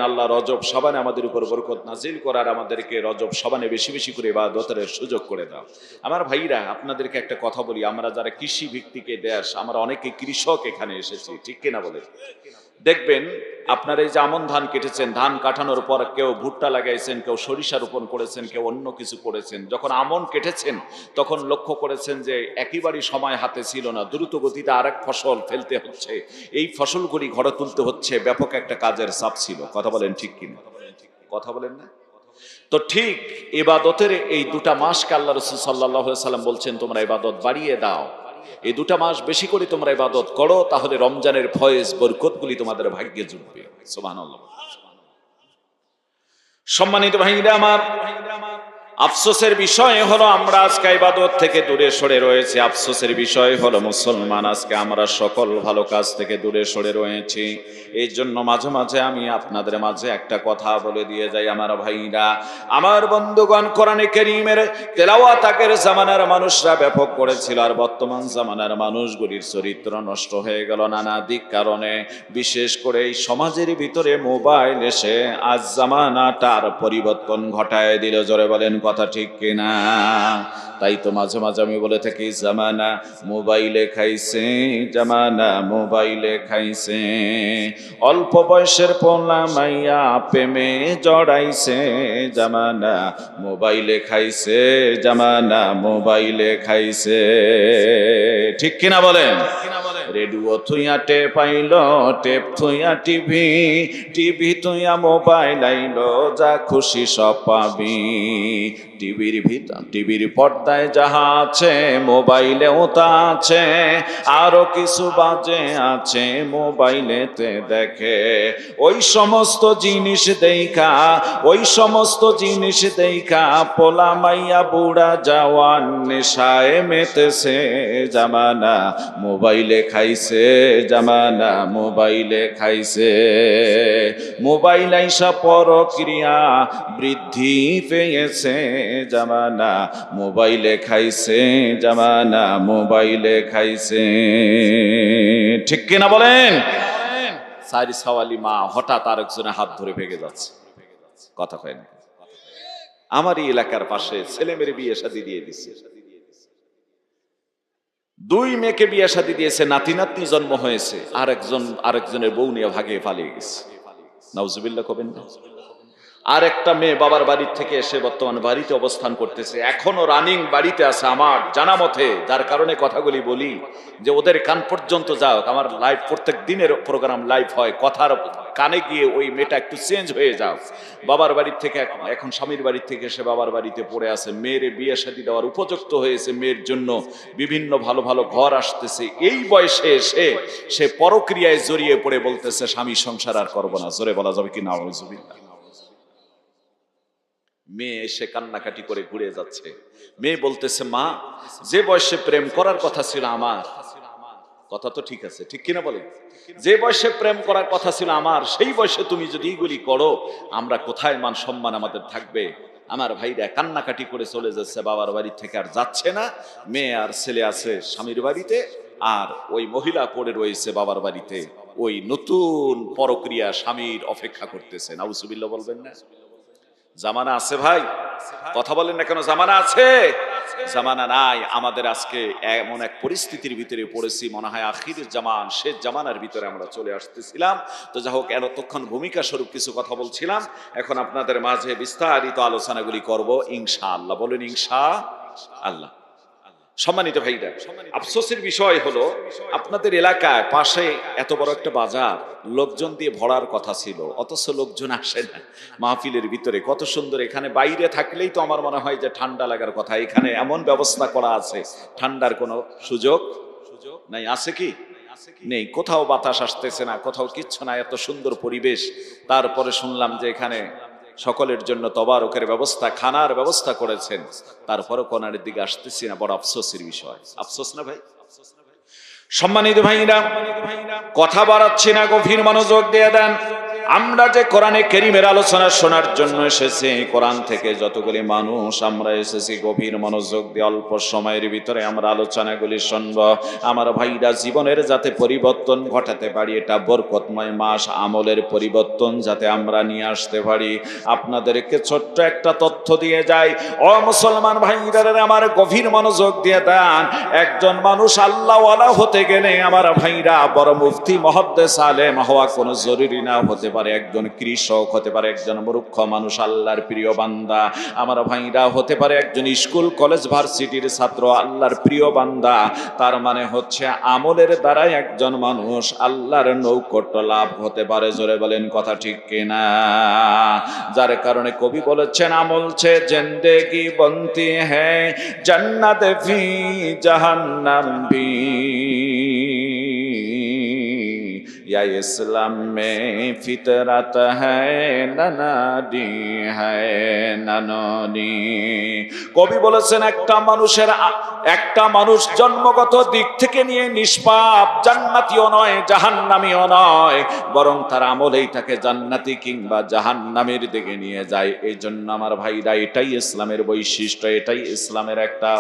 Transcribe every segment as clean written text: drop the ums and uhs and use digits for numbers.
আল্লাহ রজব শাবানে আমাদের উপর বরকত নাজিল করার, আমাদেরকে রজব শাবানে বেশি বেশি করে ইবাদতের সুযোগ করে দাও। আমার ভাইরা, আপনাদেরকে একটা কথা বলি, আমরা যারা কৃষি ভিত্তিক দেশ, আমরা অনেকে কৃষক এখানে এসেছি, ঠিক কিনা বলে? দেখবেন আপনারা এই যে আমন ধান কেটেছেন, ধান কাটানোর পর কেউ ভুট্টা লাগাইছেন, কেউ সরিষা রোপণ করেছেন, কেউ অন্য কিছু করেছেন। যখন আমন কেটেছেন তখন লক্ষ্য করেছেন যে একেবারেই সময় হাতে ছিল না, দ্রুত গতিতে আরেক ফসল ফেলতে হচ্ছে, এই ফসলগুলি ঘরে তুলতে হচ্ছে, ব্যাপক একটা কাজের চাপ ছিল। কথা বলেন ঠিক কিনা? কথা বলেন না? তো ঠিক ইবাদতের এই দুটা মাসকে আল্লাহ রাসূল সাল্লাল্লাহু আলাইহি ওয়াসাল্লাম বলছেন তোমরা ইবাদত বাড়িয়ে দাও, এই দুটা মাস বেশি করে তোমরা ইবাদত করো, তাহলে রমজানের ফয়েজ বরকতগুলি তোমাদের ভাগ্যে জুটবে। সুবহানাল্লাহ। সম্মানিত ভাইরা আমার, আফসোসের বিষয় হলো আমরা আজকে ইবাদত থেকে দূরে সরে রয়েছি। আফসোসের বিষয় হলো মুসলমান, আজকে আমরা সকল ভালো কাজ থেকে দূরে সরে রয়েছি। এই জন্য মাঝে মাঝে আমি আপনাদের মাঝে একটা কথা বলে দিয়ে যাই, আমার ভাইরা, আমার বন্ধুগণ, কোরআনে কারীমের তেলাওয়াত আগের জামানার মানুষরা ব্যাপক করেছিল, আর বর্তমান জামানার মানুষগুলির চরিত্র নষ্ট হয়ে গেল নানা দিক কারণে। বিশেষ করে এই সমাজের ভিতরে মোবাইল এসে আজ জামানাটার পরিবর্তন ঘটায় দিল। জোরে বলেন কথা ঠিক কিনা? তাই তো মাঝে মাঝে আমি বলে থাকি, জামানা মোবাইলে খাইছে, জামানা মোবাইলে খাইছে, অল্প বয়সের পোলা মাইয়া প্রেমে জড়াইছে, জামানা মোবাইলে খাইছে, জামানা মোবাইলে খাইছে। ঠিক কিনা বলেন? রেডিও থুইয়া টেপ আইল, টেপ থুইয়া টিভি, টিভি থুইয়া মোবাইল আইল, যা খুশি সব পাবি। টিভির পর্দায় যাহা আছে মোবাইলেও তা আছে, আরো কিছু বাজে আছে মোবাইলেতে দেখে। ওই সমস্ত জিনিস দেখা, ওই সমস্ত জিনিস দেখা পোলা মাইয়া বুড়া জওয়ান নেশায় মেতেছে, জামানা মোবাইলে খাইছে, জামানা মোবাইলে খাইছে। মোবাইল আইসা পরক্রিয়া বৃদ্ধি পেয়েছে, জামানা মোবাইলে খাইছে, জামানা মোবাইলে খাইছে। ঠিক কিনা বলেন? সারি সাওয়ালি মা হঠাৎ আরেকজনের হাত ধরে ভেঙে যাচ্ছে, কথা কয় না। আমারই এলাকার পাশে ছেলে মেয়ের বিয়ে শাদী দিয়ে দিচ্ছে, দুই মেয়েকে বিয়ে শাদী দিয়েছে, নাতি নাতনি জন্ম হয়েছে, আরেকজনের বউ নিয়ে ভাগে পালিয়ে গেছে। নাউজুবিল্লাহ কবেন না? আর একটা মেয়ে বাবার বাড়ির থেকে এসে বর্তমানে বাড়িতে অবস্থান করতেছে, এখনো রানিং বাড়িতে আছে আমার জানা মতে। যার কারণে কথাগুলি বলি যে ওদের কান পর্যন্ত যাও। আমার লাইভ প্রত্যেক দিনের প্রোগ্রাম লাইভ হয়, কথার কানে গিয়ে ওই মেয়েটা একটু চেঞ্জ হয়ে যাও। বাবার বাড়ির থেকে এখন স্বামীর বাড়ির থেকে এসে বাবার বাড়িতে পড়ে আছে, মেয়ের বিয়ে শাদী দেওয়ার উপযুক্ত হয়েছে, মেয়ের জন্য বিভিন্ন ভালো ভালো ঘর আসতেছে। এই বয়সে এসে সে পরক্রিয়ায় জড়িয়ে পড়ে বলতেছে স্বামী সংসার আর করবো না। জোরে বলা যাবে কি নাউজুবিল্লাহ? মেয়ে এসে কান্নাকাটি করে ঘুরে যাচ্ছে। মেয়ে বলতেছে, মা, যে বয়সে প্রেম করার কথা ছিল আমার, কথা তো ঠিক আছে, ঠিক কিনা বলে? যে বয়সে প্রেম করার কথা ছিল আমার, সেই বয়সে তুমি যদি এইগুলি করো, আমরা কোথায় মান সম্মান আমাদের থাকবে? আমার ভাইরা কান্নাকাটি করে চলে যাচ্ছে বাবার বাড়ি থেকে, আর যাচ্ছে না। মেয়ে আর ছেলে আছে স্বামীর বাড়িতে, আর ওই মহিলা পড়ে রয়েছে বাবার বাড়িতে, ওই নতুন পরক্রিয়া স্বামীর অপেক্ষা করতেছে। নাউজুবিল্লাহ বলবেন না? জামানা আছে ভাই, কথা বলেন না কেন? জামানা আছে? জামানা নাই। আমাদের আজকে এমন এক পরিস্থিতির ভিতরে পড়েছি, মনে হয় আখির জামান, শেষ জামানার ভিতরে আমরা চলে আসতেছিলাম। তো যাই হোক, এতক্ষণ ভূমিকা স্বরূপ কিছু কথা বলছিলাম, এখন আপনাদের মাঝে বিস্তারিত আলোচনাগুলি করব ইনশাআল্লাহ। বলেন ইনশাআল্লাহ। সম্মানিত ভাইরা, আফসোসের বিষয় হলো আপনাদের এলাকায় পাশে এত বড় একটা বাজার, লোকজন দিয়ে ভরার কথা ছিল, অথচ লোকজন আসে না মাহফিলের ভিতরে। কত সুন্দর! এখানে বাইরে থাকলেই তো আমার মনে হয় যে ঠান্ডা লাগার কথা, এখানে এমন ব্যবস্থা করা আছে, ঠান্ডার কোনো সুযোগ নাই। আছে কি? নেই। কোথাও বাতাস আসতেছে না, কোথাও কিচ্ছু না, এত সুন্দর পরিবেশ। তারপরে শুনলাম যে এখানে সকলের জন্য তবারকের ব্যবস্থা, খানার ব্যবস্থা করেছেন, তারপরও কোনার দিকে আসতেছি না। বড় আফসোসের বিষয়। আফসোস না ভাই? সম্মানিত ভাইরা, কথা বাড়াচ্ছি না, গভীর মনোযোগ দিয়ে দেন। আমরা যে কোরআনে কারীমের আলোচনা শোনার জন্য এসেছি, কোরআন থেকে যতগুলি মানুষ আমরা এসেছি গভীর মনোযোগ দিয়ে অল্প সময়ের ভিতরে আমরা আলোচনাগুলি শুনব। আমার ভাইরা, জীবনের যাতে পরিবর্তন ঘটাতে পারি, এটা বরকতময় মাস, আমলের পরিবর্তন যাতে আমরা নিয়ে আসতে পারি, আপনাদেরকে ছোট্ট একটা তথ্য দিয়ে যাই। ও মুসলমান ভাইরা, আমার গভীর মনোযোগ দিয়ে দেন। একজন মানুষ আল্লাহওয়ালা হতে গেলে আমার ভাইরা বড় মুফতি মুহাদ্দিস আলেম হওয়া কোনো জরুরি না, হতে পারে একজন কৃষক, হতে পারে একজন মূর্খ মানুষ আল্লাহর প্রিয় বান্দা। আমার ভাইরা হতে পারে একজন স্কুল কলেজ ভার্সিটির ছাত্র আল্লাহর প্রিয় বান্দা। তার মানে হচ্ছে আমলের দ্বারাই একজন মানুষ আল্লাহর নৌকট লাভ হতে পারে। জোরে বলেন কথা ঠিক কিনা? যার কারণে কবি বলেছেন, আমল সে জিন্দেগি বনতি হ্যায় জান্নাত ফি জাহান্নাম ভি, या इस्लाम में फितरत है ननाडी है नननी। কবি বলেছেন, একটা মানুষ জন্মগত দিক থেকে নিয়ে নিষ্পাপ, জান্নাতীও নয় জাহান্নামীও নয়, বরং তার আমলেই তাকে জান্নাতি কিংবা জাহান্নামের দিকে নিয়ে যায়। এই জন্য আমার ভাইরা, এটাই ইসলামের বৈশিষ্ট্য, এটাই ইসলামের একটা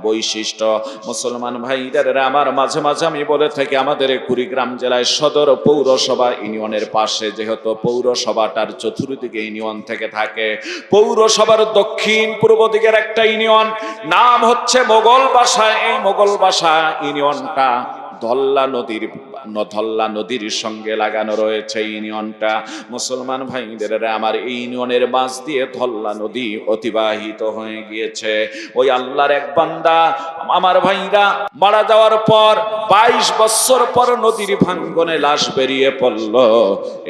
বৈশিষ্ট্য। মুসলমান ভাইরা আমার, মাঝে মাঝে আমি বলে থাকি, আমাদের কুড়িগ্রাম জেলায় সদর পৌরসভা ইউনিয়নের পাশে, যেহেতু পৌরসভাটার চতুর্দিকে ইউনিয়ন থেকে থাকে, পৌরসভার দক্ষিণ পূর্ব দিকের একটা ইউনিয়ন নাম হচ্ছে মোগলবাসা। এই মোগলবাসা ইউনিয়নটা ধল্লা নদীর সঙ্গে লাগানো রয়েছে ইউনিয়নটা। মুসলমান ভাইদের আমার, এই ইউনিয়নের মাঝ দিয়ে ধল্লা নদী অতিবাহিত হয়ে গিয়েছে। ওই আল্লাহর এক বান্দা আমার ভাইরা মারা যাওয়ার পর 22 বছর পর নদীর ভাঙ্গনে লাশ বেরিয়ে পড়ল।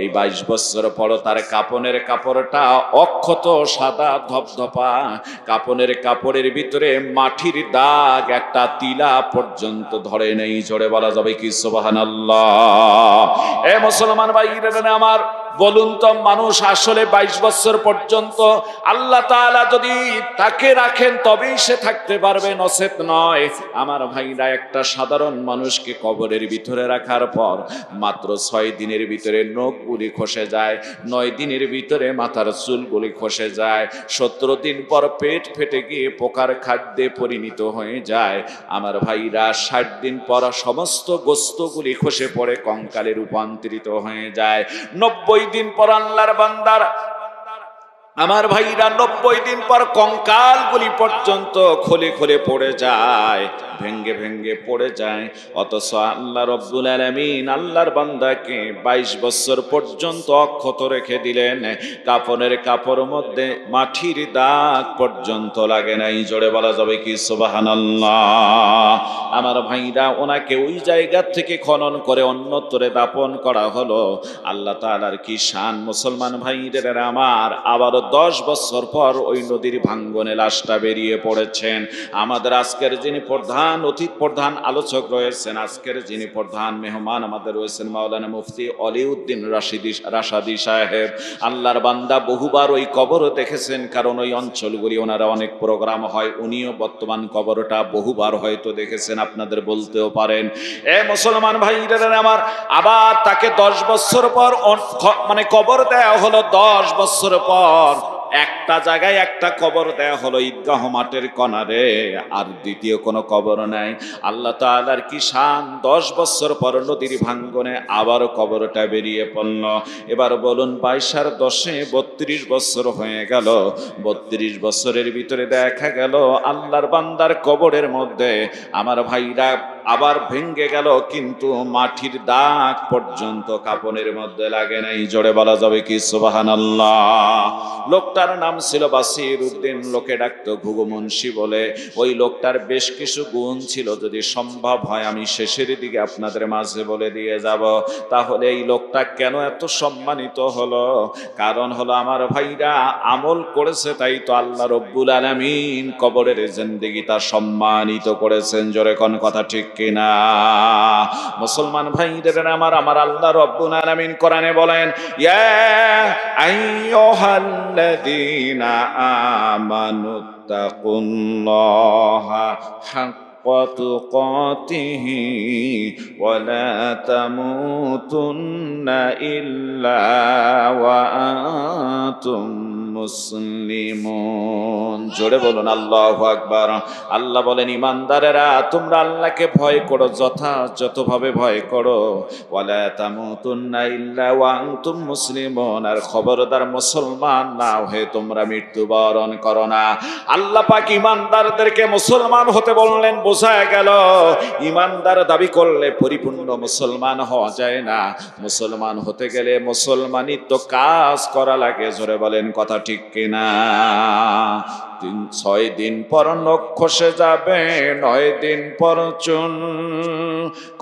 এই 22 বছর পর তার কাপনের কাপড়টা অক্ষত সাদা ধপধপা, কাপনের কাপড়ের ভিতরে মাটির দাগ একটা তিলা পর্যন্ত ধরে নেই। জোরে বলা যাবে কি সুবহানাল্লাহ? এ মুসলমান ভাইরা আমার, বলুন তো, মানুষ আসলে 22 বছর পর্যন্ত আল্লাহ তাআলা যদি তাকে রাখেন তবেই সে থাকতে পারবে, নচেত নয়। আমার ভাইরা, একটা সাধারণ মানুষকে কবরের ভিতরে রাখার পর মাত্র 6 দিনের ভিতরে নখগুলি খসে যায়, 9 দিনের ভিতরে মাথার চুলগুলি খসে যায়, 17 দিন পর পেট ফেটে গিয়ে পোকার খাদ্যে পরিণত হয়ে যায়। আমার ভাইরা, 60 দিন পর সমস্ত গোস্তগুলি খসে পড়ে কঙ্কালে রূপান্তরিত হয়ে যায়। 90 দিন পর আল্লাহর বান্দার আমার ভাইরা 90 দিন পর কঙ্কালগুলি পর্যন্ত খোলে খোলে পড়ে যায়, ভেঙ্গে ভেঙ্গে পড়ে যায়। অথচ আল্লাহ রব্বুল আলামিন আল্লাহর বান্দাকে 22 বছর পর্যন্ত অক্ষত রেখে দিলেন, কাফনের কাপড়ের মধ্যে মাটির দাগ পর্যন্ত লাগে নাই। জোরে বলা যাবে কি সুবহানাল্লাহ? আমার ভাইরা, ওনাকে ওই জায়গা থেকে খনন করে অন্যত্রে দাপন করা হলো। আল্লাহ তাআলার কি শান মুসলমান ভাইদের আমার। আবার 10 বছর পর ওই নদীর ভাঙ্গনে লাশটা বেরিয়ে পড়েছেন। আমাদের আজকের যিনি প্রধান আলোচক রয়েছেন, আজকের যিনি প্রধান মেহমান আমাদের রয়েছেন মাওলানা মুফতি অলিউদ্দিন রাশাদি সাহেব। আল্লাহর বান্দা বহুবার ওই কবর দেখেছেন, কারণ ওই অঞ্চলগুলি ওনারা অনেক প্রোগ্রাম হয়, উনিও বর্তমান কবরটা বহুবার হয়তো দেখেছেন, আপনাদের বলতেও পারেন। এ মুসলমান ভাইরা আমার, আবার তাকে 10 বছর পর মানে কবর দেয়া হলো। 10 বছর পর একটা জায়গায় একটা কবর দেয়া হলো, ঈদগাহ মাঠের কোণারে, আর দ্বিতীয় কোনো কবর নাই। আল্লাহ তাআলার কি শান, 10 বছর পর নদীর ভাঙ্গনে আবার কবরটা বেরিয়ে পড়ল। এবার বলুন, 22 আর 10-এ 32 বছর হয়ে গেল। 32 বছরের ভিতরে দেখা গেল আল্লাহর বান্দার কবরের মধ্যে আমার ভাইরা আবার ভেঙ্গে গেল, কিন্তু মাটির দাগ পর্যন্ত কাপনের মধ্যে লাগে নাই। জোরে বলা যাবে কি সুবহানাল্লাহ? লোকটার নাম ছিল বাসির উদ্দিন, লোকে ডাকতো ঘুঘু মুন্সি বলে। ওই লোকটার বেশ কিছু গুণ ছিল, যদি সম্ভব হয় আমি শেষের দিকে আপনাদের মাঝে বলে দিয়ে যাব। তাহলে এই লোকটা কেন এত সম্মানিত হলো? কারণ হলো আমার ভাইরা, আমল করেছে, তাই তো আল্লাহ রব্বুল আলামিন কবরের জিন্দেগি তা সম্মানিত করেছেন। জোরে কোন কথা ঠিক কিনা? মুসলমান ভাইদের আমার আল্লাহ রব্বুল আলামিন কোরআনে বলেন, ইয়া আইয়ুহাল্লাযীনা আমানুত্তাকুল্লাহা হাক্কা تقاته ولا تموتن إلا وأنتم মুসলিমুন। জোরে বলুন আল্লাহু আকবার। আল্লাহ বলেন, ইমানদারেরা তোমরা আল্লাহকে ভয় করো, যথাযথভাবে ভয় করো। ওয়ালা তামুতুন্না ইল্লা ওয়া আনতুম মুসলিমুন, আর খবরদার মুসলমান না হয়ে তোমরা মৃত্যুবরণ করো না। আল্লাহ পাক ইমানদারদেরকে মুসলমান হতে বললেন, বোঝা গেল ইমানদার দাবি করলে পরিপূর্ণ মুসলমান হওয়া যায় না। মুসলমান হতে গেলে মুসলমানিত্ব কাজ করা লাগে। জোরে বলেন কথা ঠিক কিনা? 6 দিন পর নখ খসে যাবে, 9 দিন পর চুন।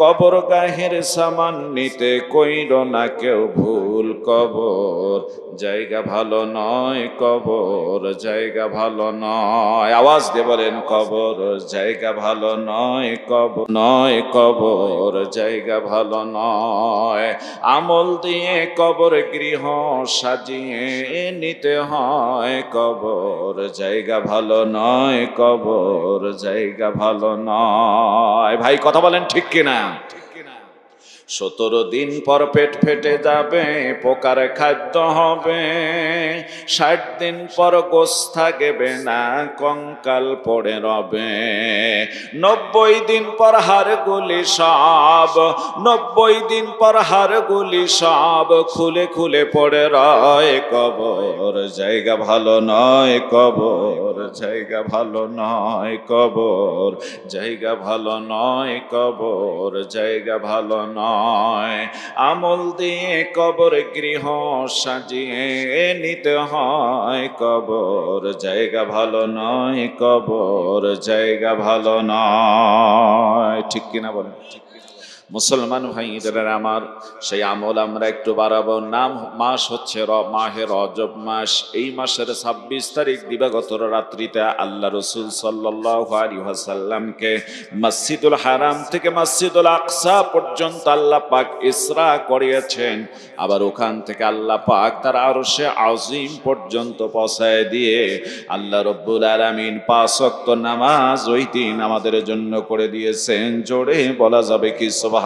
কবর গাহের সামান নিতে কইর না কেউ ভুল। কবর জায়গা ভালো নয়, কবর জায়গা ভালো নয়। আওয়াজ দিয়ে বলেন, কবর জায়গা ভালো নয়, কবর নয়, কবর জায়গা ভালো নয়। আমল দিয়ে কবর গৃহ সাজিয়ে নিতে হয়। কবর জায়গা ভালো নয়, কবর জায়গা ভালো নয়। ভাই কথা বলেন ঠিক কিনা? 17 দিন পর পেট ফেটে যাবে, পোকার খাদ্য হবে। 60 দিন পর গোশ থাকবে না, কঙ্কাল পড়ে রবে। 90 দিন পর হাড়গুলি সব, 90 দিন পর হাড়গুলি সব খুলে খুলে পড়ে রয়। কবর জায়গা ভালো নয়, কবর জায়গা ভালো নয়, কবর জায়গা ভালো নয়, কবর জায়গা ভালো নয়। আমল দিয়ে কবর গৃহ সাজিয়ে নিতে হয়। কবর জায়গা ভালো নয়, কবর জায়গা ভালো নয়। ঠিক কিনা বলেন? মুসলমান ভাইদের আমার, সেই আমল আমরা একটু বাড়াবো। মাস হচ্ছে মাহে রজব মাস। এই মাসের 26 তারিখ দিবাগত রাত্রিতে আল্লাহ রসুল সাল্লাল্লাহু আলাইহি ওয়াসাল্লামকে মসজিদুল হারাম থেকে মসজিদুল আকসা পর্যন্ত আল্লাহ পাক ইসরা করিয়েছেন। আবার ওখান থেকে আল্লাহ পাক তার আরশে আজিম পর্যন্ত পৌঁছায় দিয়ে আল্লাহ রব্বুল আলামিন 5 ওয়াক্ত নামাজ ওই দিন আমাদের জন্য করে দিয়েছেন। জোরে বলা যাবে কি সুবহানাল্লাহ।